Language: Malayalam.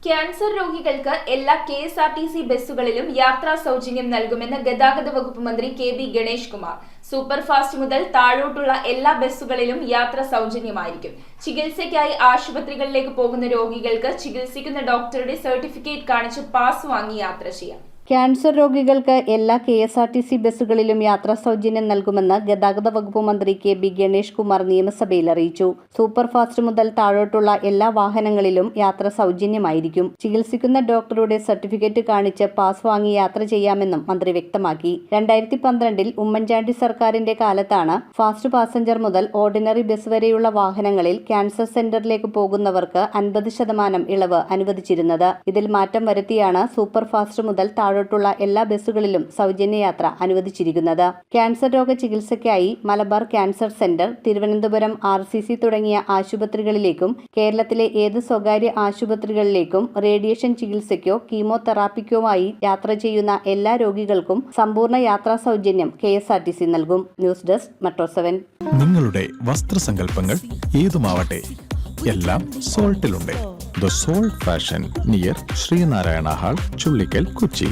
ക്യാൻസർ രോഗികൾക്ക് എല്ലാ KSRTC ബസ്സുകളിലും യാത്രാ സൗജന്യം നൽകുമെന്ന് ഗതാഗത വകുപ്പ് മന്ത്രി KB ഗണേഷ് കുമാർ. സൂപ്പർഫാസ്റ്റ് മുതൽ താഴോട്ടുള്ള എല്ലാ ബസ്സുകളിലും യാത്ര സൗജന്യമായിരിക്കും. ചികിത്സയ്ക്കായി ആശുപത്രികളിലേക്ക് പോകുന്ന രോഗികൾക്ക് ചികിത്സിക്കുന്ന ഡോക്ടറുടെ സർട്ടിഫിക്കറ്റ് കാണിച്ച് പാസ് വാങ്ങി യാത്ര ചെയ്യാം. ക്യാൻസർ രോഗികൾക്ക് എല്ലാ KSRTC ബസ്സുകളിലും യാത്രാ സൗജന്യം നൽകുമെന്ന് ഗതാഗത വകുപ്പ് മന്ത്രി KB ഗണേഷ് കുമാർ നിയമസഭയിൽ അറിയിച്ചു. സൂപ്പർഫാസ്റ്റ് മുതൽ താഴോട്ടുള്ള എല്ലാ വാഹനങ്ങളിലും യാത്ര സൗജന്യമായിരിക്കും. ചികിത്സിക്കുന്ന ഡോക്ടറുടെ സർട്ടിഫിക്കറ്റ് കാണിച്ച് പാസ് വാങ്ങി യാത്ര ചെയ്യാമെന്നും മന്ത്രി വ്യക്തമാക്കി. 2012 ഉമ്മൻചാണ്ടി സർക്കാരിന്റെ കാലത്താണ് ഫാസ്റ്റ് പാസഞ്ചർ മുതൽ ഓർഡിനറി ബസ് വരെയുള്ള വാഹനങ്ങളിൽ ക്യാൻസർ സെന്ററിലേക്ക് പോകുന്നവർക്ക് 50% ഇളവ് അനുവദിച്ചിരുന്നത്. ഇതിൽ മാറ്റം വരുത്തിയാണ് സൂപ്പർഫാസ്റ്റ് മുതൽ താഴോട്ടുള്ള എല്ലാ ബസ്സുകളിലും സൗജന്യ യാത്ര അനുവദിച്ചിരിക്കുന്നത്. ക്യാൻസർ രോഗ ചികിത്സയ്ക്കായി Malabar cancer centre, Thiruvananthapuram RCC തുടങ്ങിയ ആശുപത്രികളിലേക്കും കേരളത്തിലെ ഏത് സ്വകാര്യ ആശുപത്രികളിലേക്കും റേഡിയേഷൻ ചികിത്സയ്ക്കോ കീമോതെറാപ്പിക്കോമായി യാത്ര ചെയ്യുന്ന എല്ലാ രോഗികൾക്കും സമ്പൂർണ്ണ യാത്രാ സൗജന്യം KSRTC നൽകും. News desk metro 7. നിങ്ങളുടെ വസ്ത്രസങ്കല്പങ്ങൾ ഏതുമാവട്ടെ, എല്ലാം സോൾട്ടിലുണ്ട്. The salt fashion near Sreenarayana hall, Chullickal, Kochi.